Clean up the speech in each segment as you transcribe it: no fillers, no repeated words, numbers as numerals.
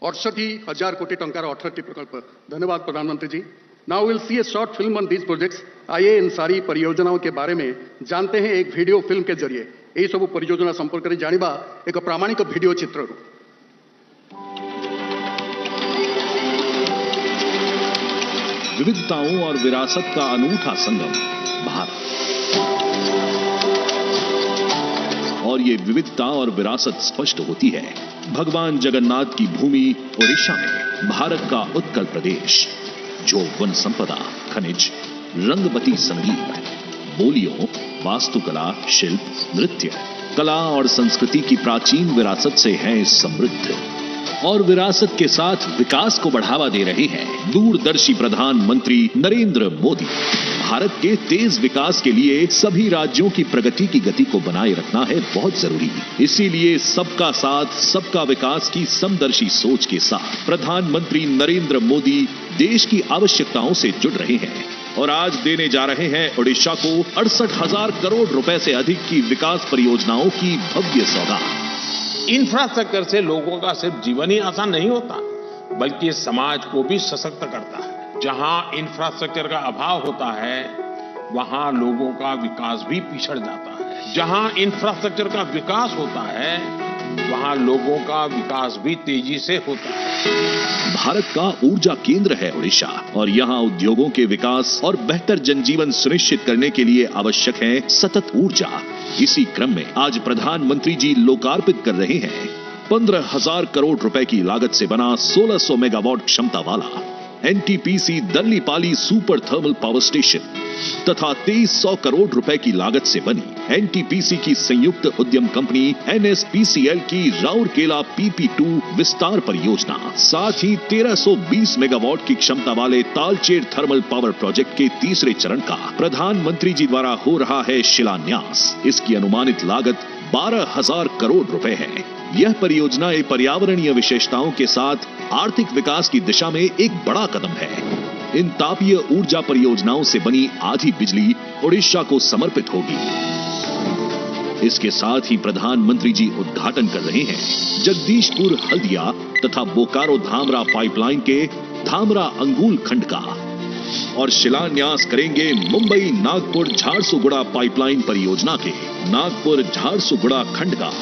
68,000 कोटी टंकार 18 प्रकल्प। धन्यवाद प्रधानमंत्री ji. Now will see a short film on these projects. आइए इन सारी परियोजनाओं के बारे में जानते हैं एक वीडियो फिल्म के जरिए। यही सब परियोजना संपर्क में जानिबा एक प्रामाणिक वीडियो चित्र। विविधताओं और विरासत का अनूठा संगम भारत, और ये विविधता और विरासत स्पष्ट होती है भगवान जगन्नाथ की भूमि ओडिशा में। भारत का उत्कल प्रदेश जो वन संपदा, खनिज, रंगवती संगीत, बोलियों, वास्तुकला, शिल्प, नृत्य, कला और संस्कृति की प्राचीन विरासत से है समृद्ध, और विरासत के साथ विकास को बढ़ावा दे रहे हैं दूरदर्शी प्रधानमंत्री नरेंद्र मोदी। भारत के तेज विकास के लिए सभी राज्यों की प्रगति की गति को बनाए रखना है बहुत जरूरी। इसीलिए सबका साथ सबका विकास की समदर्शी सोच के साथ प्रधानमंत्री नरेंद्र मोदी देश की आवश्यकताओं से जुड़ रहे हैं और आज देने जा रहे हैं ओडिशा को 68,000 करोड़ रुपए से अधिक की विकास परियोजनाओं की भव्य सौगात। इंफ्रास्ट्रक्चर से लोगों का सिर्फ जीवन ही आसान नहीं होता, बल्कि समाज को भी सशक्त करता है। जहां इंफ्रास्ट्रक्चर का अभाव होता है, वहां लोगों का विकास भी पिछड़ जाता है। जहां इंफ्रास्ट्रक्चर का विकास होता है, वहां लोगों का विकास भी तेजी से होता है। भारत का ऊर्जा केंद्र है ओडिशा, और यहाँ उद्योगों के विकास और बेहतर जनजीवन सुनिश्चित करने के लिए आवश्यक है सतत ऊर्जा। इसी क्रम में आज प्रधानमंत्री जी लोकार्पित कर रहे हैं 15,000 करोड़ रुपए की लागत से बना 1600 मेगावाट क्षमता वाला NTPC Dallipali super thermal power station तथा 2300 करोड़ रुपए की लागत से बनी एनटीपीसी की संयुक्त उद्यम कंपनी एनएसपीसीएल की राउरकेला PP2 विस्तार परियोजना। साथ ही 1320 मेगावाट की क्षमता वाले तालचेर थर्मल पावर प्रोजेक्ट के तीसरे चरण का प्रधानमंत्री जी द्वारा हो रहा है शिलान्यास। इसकी अनुमानित लागत 12,000 करोड़ रुपए है। यह परियोजना पर्यावरणीय विशेषताओं के साथ आर्थिक विकास की दिशा में एक बड़ा कदम है। इन तापीय ऊर्जा परियोजनाओं से बनी आधी बिजली ओडिशा को समर्पित होगी। इसके साथ ही प्रधानमंत्री जी उद्घाटन कर रहे हैं जगदीशपुर हल्दिया तथा बोकारो धामरा पाइपलाइन के धामरा अंगुल खंड का, और शिलान्यास करेंगे मुंबई नागपुर झारसुगुड़ा पाइपलाइन परियोजना के नागपुर झारसुगुड़ा खंड का,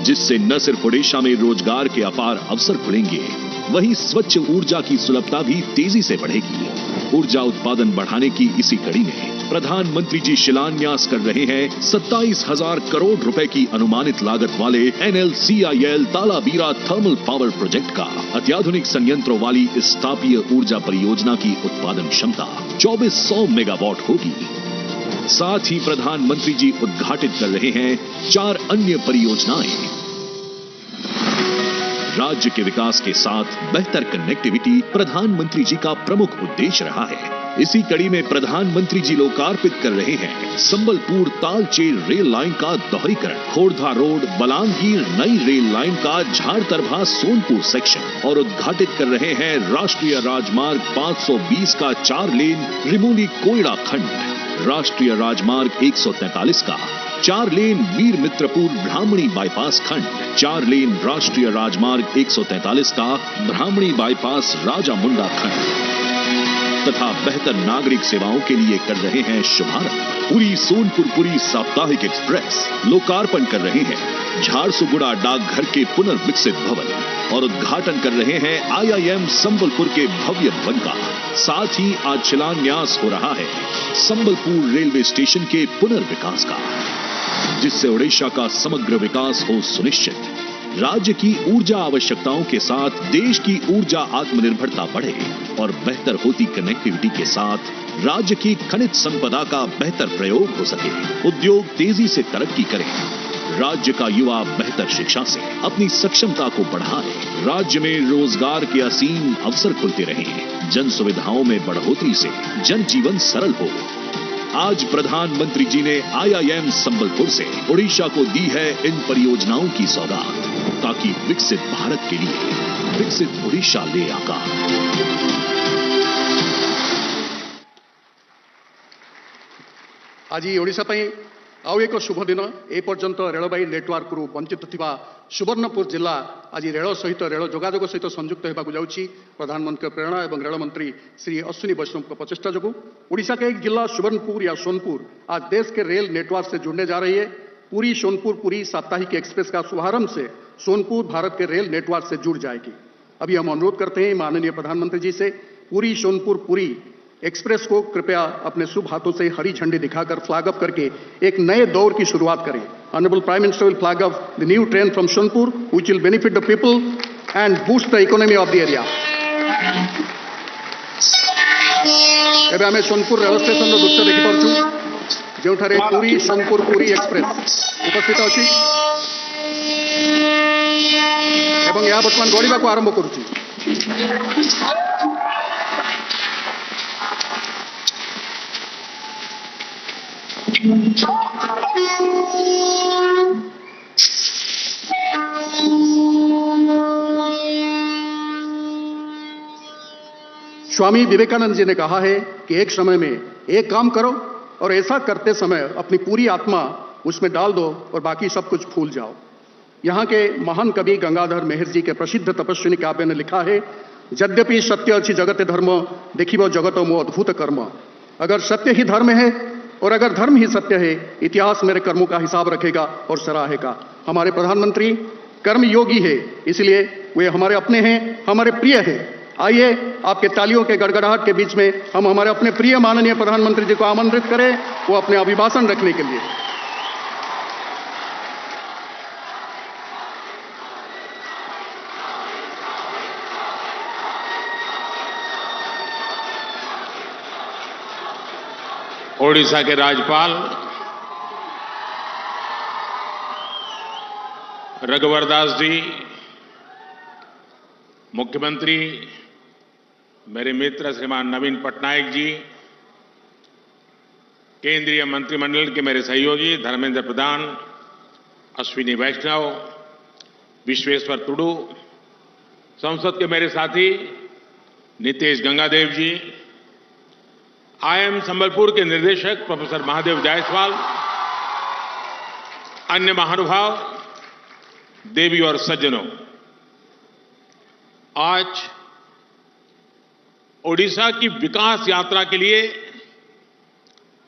जिससे न सिर्फ ओडिशा में रोजगार के अपार अवसर खुलेंगे, वहीं स्वच्छ ऊर्जा की सुलभता भी तेजी से बढ़ेगी। ऊर्जा उत्पादन बढ़ाने की इसी कड़ी में प्रधानमंत्री जी शिलान्यास कर रहे हैं 27,000 करोड़ रुपए की अनुमानित लागत वाले NLCIL Talabira thermal power project का। अत्याधुनिक संयंत्रों वाली इस तापीय ऊर्जा परियोजना की उत्पादन क्षमता 2400 मेगावाट होगी। साथ ही प्रधानमंत्री जी उद्घाटित कर रहे हैं 4 अन्य परियोजनाएं। राज्य के विकास के साथ बेहतर कनेक्टिविटी प्रधानमंत्री जी का प्रमुख उद्देश्य रहा है। इसी कड़ी में प्रधानमंत्री जी लोकार्पित कर रहे हैं संबलपुर तालचेर रेल लाइन का दोहरीकरण, खोर्धा रोड बलांगीर नई रेल लाइन का झारतरभा सोनपुर सेक्शन, और उद्घाटित कर रहे हैं राष्ट्रीय राजमार्ग 520 का 4 लेन रिमोली कोयड़ा खंड, राष्ट्रीय राजमार्ग 143 का 4 लेन वीर मित्रपुर ब्राह्मणी बाईपास खंड, 4 लेन राष्ट्रीय राजमार्ग 143 का ब्राह्मणी बाईपास राजा मुंडा खंड, तथा बेहतर नागरिक सेवाओं के लिए कर रहे हैं शुभारंभ पुरी सोनपुर पुरी साप्ताहिक एक्सप्रेस। लोकार्पण कर रहे हैं झारसुगुड़ा डाकघर के पुनर्विकसित भवन, और उद्घाटन कर रहे हैं IIM संबलपुर के भव्य भवन का। साथ ही आज शिलान्यास हो रहा है संबलपुर रेलवे स्टेशन के पुनर्विकास का, जिससे ओडिशा का समग्र विकास हो सुनिश्चित। राज्य की ऊर्जा आवश्यकताओं के साथ देश की ऊर्जा आत्मनिर्भरता बढ़े, और बेहतर होती कनेक्टिविटी के साथ राज्य की खनिज संपदा का बेहतर प्रयोग हो सके। उद्योग तेजी से तरक्की करें, राज्य का युवा बेहतर शिक्षा से अपनी सक्षमता को बढ़ाए, राज्य में रोजगार के असीम अवसर खुलते रहें, जन सुविधाओं में बढ़ोतरी से जनजीवन सरल हो। आज प्रधानमंत्री जी ने IIM संबलपुर से ओडिशा को दी है इन परियोजनाओं की सौगात, ताकि विकसित भारत के लिए विकसित ओडिशा ले आकार। आज ओडिशा आउ एक शुभ दिन एपर्यंत रेलवे नेटवर्क रु वंचित थिबा सुवर्णपुर जिला आज रेल सहित रेल जोगाजोग सहित संयुक्त होगा जाउछि प्रधानमंत्री प्रेरणा एवं रेल मंत्री श्री अश्विनी वैष्णव का प्रचेष्टा जो ओडिशा के एक जिला सुवर्णपुर या सोनपुर आज देश के रेल नेटवर्क से जुड़ने जा रही है। पूरी सोनपुर पूरी साप्ताहिक एक्सप्रेस का शुभारंभ से सोनपुर भारत के रेल नेटवर्क से जुड़ जाएगी। अभी हम अनुरोध करते हैं माननीय प्रधानमंत्री जी से पूरी सोनपुर पूरी एक्सप्रेस को कृपया अपने शुभ हाथों से हरी झंडी दिखाकर फ्लैग अप करके एक नए दौर की शुरुआत करें। Honourable prime minister will flag up the new train from Sonpur which will benefit the people and boost the economy of the area. एबे हमें सोनपुर रेल स्टेशन रो दृश्य देखि परछु जेउठारे पूरी सोनपुर पूरी एक्सप्रेस उपस्थित अछि एवं या वर्तमान गड़िबा को आरंभ करूछि। स्वामी विवेकानंद जी ने कहा है कि एक समय में एक काम करो और ऐसा करते समय अपनी पूरी आत्मा उसमें डाल दो और बाकी सब कुछ भूल जाओ। यहाँ के महान कवि गंगाधर मेहर जी के प्रसिद्ध तपस्विनी काव्य ने लिखा है, यद्यपि सत्य अच्छी जगत धर्म देखिबो जगत मो अद्भुत कर्म। अगर सत्य ही धर्म है और अगर धर्म ही सत्य है, इतिहास मेरे कर्मों का हिसाब रखेगा और सराहेगा। हमारे प्रधानमंत्री कर्म योगी है, इसलिए वे हमारे अपने हैं, हमारे प्रिय है। आइए आपके तालियों के गड़गड़ाहट के बीच में हम हमारे अपने प्रिय माननीय प्रधानमंत्री जी को आमंत्रित करें वो अपने अभिभाषण रखने के लिए। ओडिशा के राज्यपाल रघुवर दास जी, मुख्यमंत्री मेरे मित्र श्रीमान नवीन पटनायक जी, केंद्रीय मंत्रिमंडल के मेरे सहयोगी धर्मेंद्र प्रधान, अश्विनी वैष्णव, विश्वेश्वर तुडू, संसद के मेरे साथी नितेश गंगादेव जी, आईआईएम संबलपुर के निर्देशक प्रोफेसर महादेव जायसवाल, अन्य महानुभाव, देवी और सज्जनों, आज ओडिशा की विकास यात्रा के लिए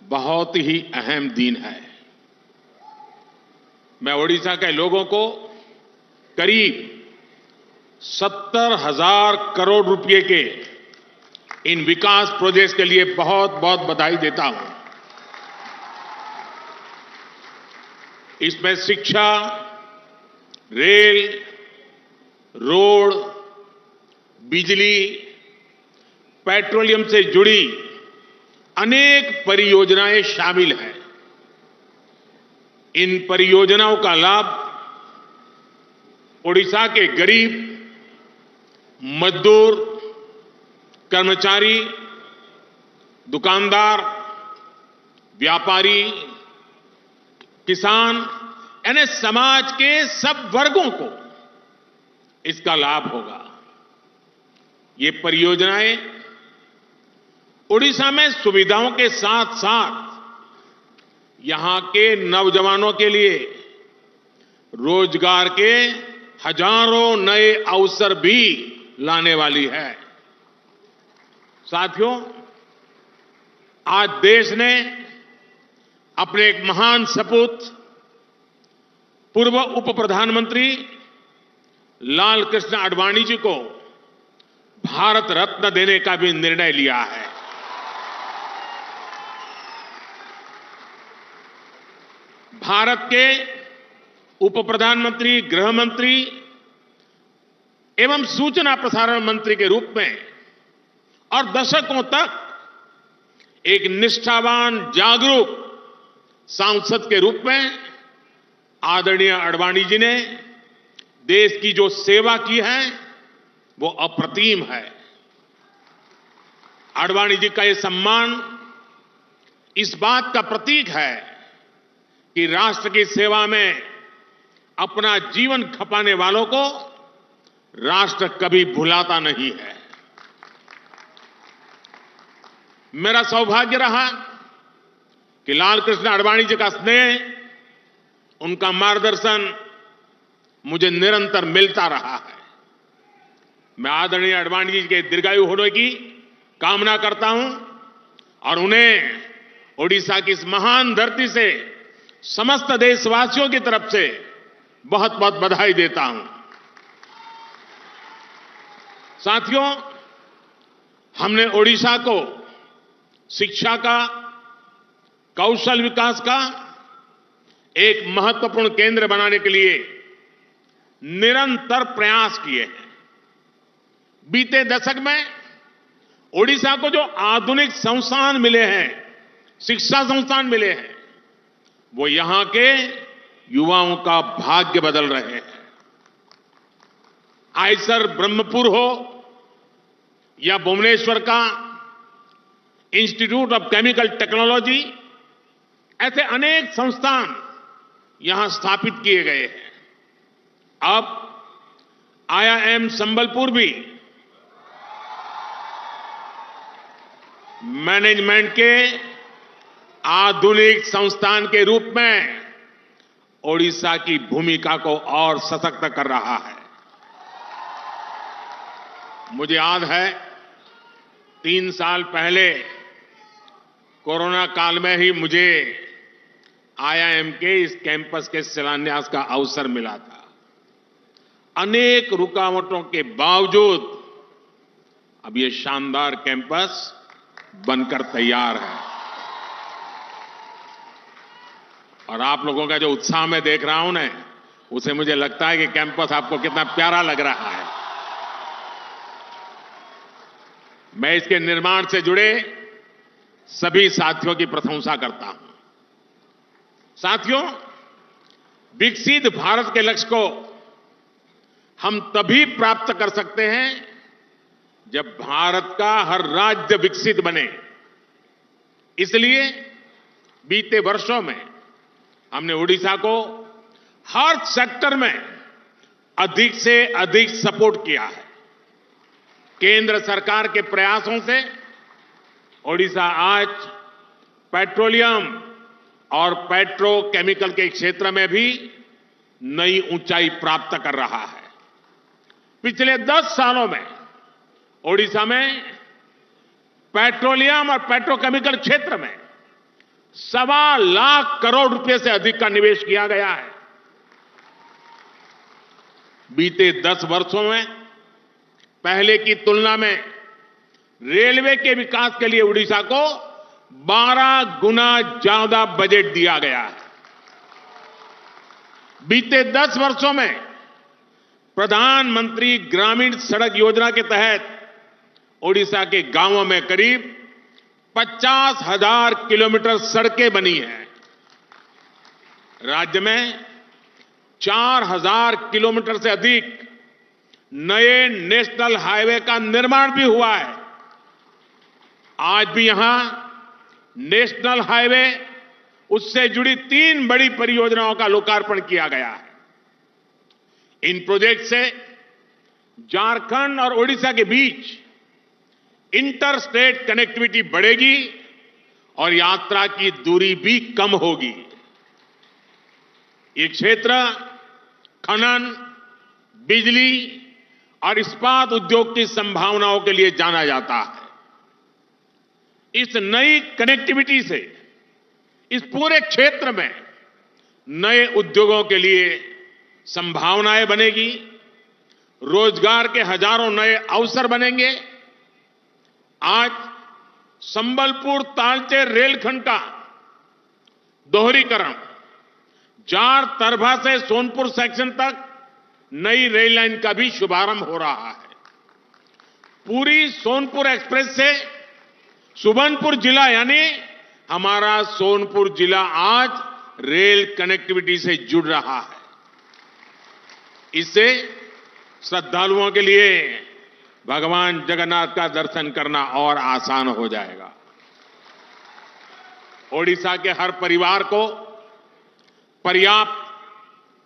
बहुत ही अहम दिन है। मैं ओडिशा के लोगों को करीब 70,000 करोड़ रुपए के इन विकास प्रोजेक्ट्स के लिए बहुत बहुत बधाई देता हूं। इसमें शिक्षा, रेल, रोड, बिजली, पेट्रोलियम से जुड़ी अनेक परियोजनाएं शामिल हैं। इन परियोजनाओं का लाभ ओडिशा के गरीब, मजदूर, कर्मचारी, दुकानदार, व्यापारी, किसान यानी समाज के सब वर्गों को इसका लाभ होगा। ये परियोजनाएं ओडिशा में सुविधाओं के साथ साथ यहां के नौजवानों के लिए रोजगार के हजारों नए अवसर भी लाने वाली है। साथियों, आज देश ने अपने एक महान सपूत पूर्व उप प्रधानमंत्री लाल कृष्ण आडवाणी जी को भारत रत्न देने का भी निर्णय लिया है। भारत के उप प्रधानमंत्री, गृह मंत्री एवं सूचना प्रसारण मंत्री के रूप में और दशकों तक एक निष्ठावान, जागरूक सांसद के रूप में आदरणीय आडवाणी जी ने देश की जो सेवा की है वो अप्रतिम है। आडवाणी जी का ये सम्मान इस बात का प्रतीक है कि राष्ट्र की सेवा में अपना जीवन खपाने वालों को राष्ट्र कभी भुलाता नहीं है। मेरा सौभाग्य रहा कि लाल कृष्ण आडवाणी जी का स्नेह, उनका मार्गदर्शन मुझे निरंतर मिलता रहा है। मैं आदरणीय आडवाणी जी के दीर्घायु होने की कामना करता हूं और उन्हें ओडिशा की इस महान धरती से समस्त देशवासियों की तरफ से बहुत बहुत बधाई देता हूं। साथियों, हमने ओडिशा को शिक्षा का, कौशल विकास का एक महत्वपूर्ण केंद्र बनाने के लिए निरंतर प्रयास किए हैं। बीते दशक में ओडिशा को जो आधुनिक संस्थान मिले हैं, शिक्षा संस्थान मिले हैं, वो यहां के युवाओं का भाग्य बदल रहे हैं। आईसर ब्रह्मपुर हो या भुवनेश्वर का इंस्टीट्यूट ऑफ केमिकल टेक्नोलॉजी, ऐसे अनेक संस्थान यहां स्थापित किए गए हैं। अब IIM संबलपुर भी मैनेजमेंट के आधुनिक संस्थान के रूप में ओडिशा की भूमिका को और सशक्त कर रहा है। मुझे याद है 3 साल पहले कोरोना काल में ही मुझे IIM के इस कैंपस के शिलान्यास का अवसर मिला था। अनेक रुकावटों के बावजूद अब ये शानदार कैंपस बनकर तैयार है और आप लोगों का जो उत्साह मैं देख रहा हूं ना, उसे मुझे लगता है कि कैंपस आपको कितना प्यारा लग रहा है। मैं इसके निर्माण से जुड़े सभी साथियों की प्रशंसा करता हूं। साथियों, विकसित भारत के लक्ष्य को हम तभी प्राप्त कर सकते हैं जब भारत का हर राज्य विकसित बने। इसलिए बीते वर्षों में हमने ओडिशा को हर सेक्टर में अधिक से अधिक सपोर्ट किया है। केंद्र सरकार के प्रयासों से ओडिशा आज पेट्रोलियम और पेट्रोकेमिकल के क्षेत्र में भी नई ऊंचाई प्राप्त कर रहा है। पिछले 10 सालों में ओडिशा में पेट्रोलियम और पेट्रोकेमिकल क्षेत्र में 1.25 लाख करोड़ रुपए से अधिक का निवेश किया गया है। बीते 10 वर्षों में पहले की तुलना में रेलवे के विकास के लिए ओडिशा को 12 गुना ज्यादा बजट दिया गया है। बीते 10 वर्षों में प्रधानमंत्री ग्रामीण सड़क योजना के तहत ओडिशा के गांवों में करीब 50,000 किलोमीटर सड़कें बनी हैं। राज्य में 4,000 किलोमीटर से अधिक नए नेशनल हाईवे का निर्माण भी हुआ है। आज भी यहां नेशनल हाईवे, उससे जुड़ी 3 बड़ी परियोजनाओं का लोकार्पण किया गया है। इन प्रोजेक्ट से झारखंड और ओडिशा के बीच इंटर स्टेट कनेक्टिविटी बढ़ेगी और यात्रा की दूरी भी कम होगी। ये क्षेत्र खनन, बिजली और इस्पात उद्योग की संभावनाओं के लिए जाना जाता है। इस नई कनेक्टिविटी से इस पूरे क्षेत्र में नए उद्योगों के लिए संभावनाएं बनेगी, रोजगार के हजारों नए अवसर बनेंगे। आज संबलपुर तालचेर रेलखंड का दोहरीकरण, जार तरभा से सोनपुर सेक्शन तक नई रेल लाइन का भी शुभारंभ हो रहा है। पूरी सोनपुर एक्सप्रेस से सुबर्णपुर जिला, यानी हमारा सोनपुर जिला आज रेल कनेक्टिविटी से जुड़ रहा है। इससे श्रद्धालुओं के लिए भगवान जगन्नाथ का दर्शन करना और आसान हो जाएगा। ओडिशा के हर परिवार को पर्याप्त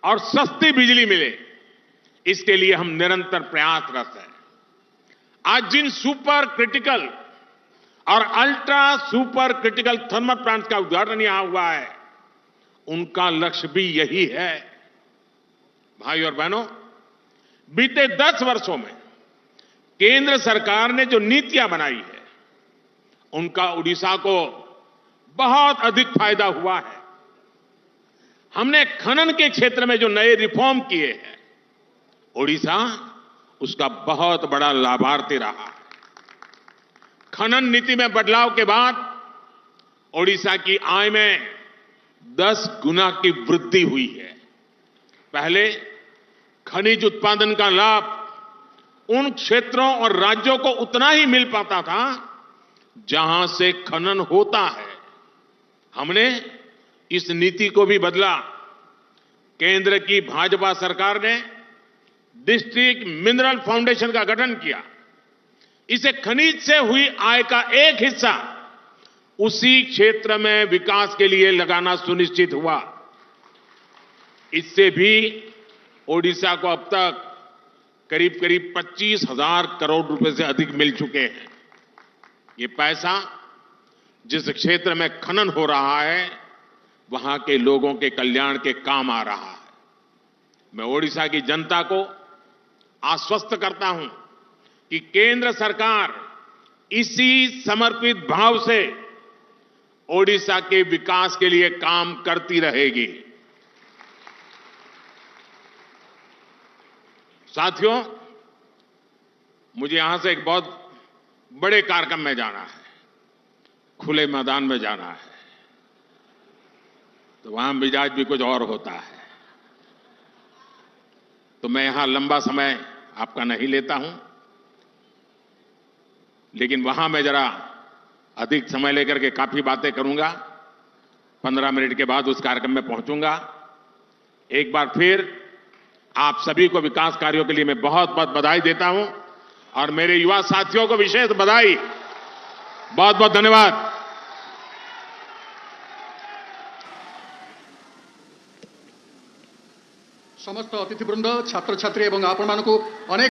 और सस्ती बिजली मिले, इसके लिए हम निरंतर प्रयासरत हैं। आज जिन सुपर क्रिटिकल और ultra super critical thermal plant का उद्घाटन यहां हुआ है, उनका लक्ष्य भी यही है। भाई और बहनों, बीते 10 वर्षों में केंद्र सरकार ने जो नीतियां बनाई है, उनका ओडिशा को बहुत अधिक फायदा हुआ है। हमने खनन के क्षेत्र में जो नए रिफॉर्म किए हैं, ओडिशा उसका बहुत बड़ा लाभार्थी रहा है। खनन नीति में बदलाव के बाद ओडिशा की आय में 10 गुना की वृद्धि हुई है। पहले खनिज उत्पादन का लाभ उन क्षेत्रों और राज्यों को उतना ही मिल पाता था जहां से खनन होता है। हमने इस नीति को भी बदला। केंद्र की भाजपा सरकार ने डिस्ट्रिक्ट मिनरल फाउंडेशन का गठन किया। इसे खनिज से हुई आय का एक हिस्सा उसी क्षेत्र में विकास के लिए लगाना सुनिश्चित हुआ। इससे भी ओडिशा को अब तक करीब करीब 25,000 करोड़ रुपए से अधिक मिल चुके हैं। ये पैसा जिस क्षेत्र में खनन हो रहा है, वहां के लोगों के कल्याण के काम आ रहा है। मैं ओडिशा की जनता को आश्वस्त करता हूं कि केंद्र सरकार इसी समर्पित भाव से ओडिशा के विकास के लिए काम करती रहेगी। साथियों, मुझे यहां से एक बहुत बड़े कार्यक्रम में जाना है, खुले मैदान में जाना है, तो वहां मिजाज भी कुछ और होता है। तो मैं यहां लंबा समय आपका नहीं लेता हूं, लेकिन वहां मैं जरा अधिक समय लेकर के काफी बातें करूंगा। 15 मिनट के बाद उस कार्यक्रम में पहुंचूंगा। एक बार फिर आप सभी को विकास कार्यों के लिए मैं बहुत बहुत बधाई देता हूं और मेरे युवा साथियों को विशेष बधाई। बहुत बहुत धन्यवाद। समस्त अतिथिवृंद, छात्र छात्री एवं आपण मानकु अनेक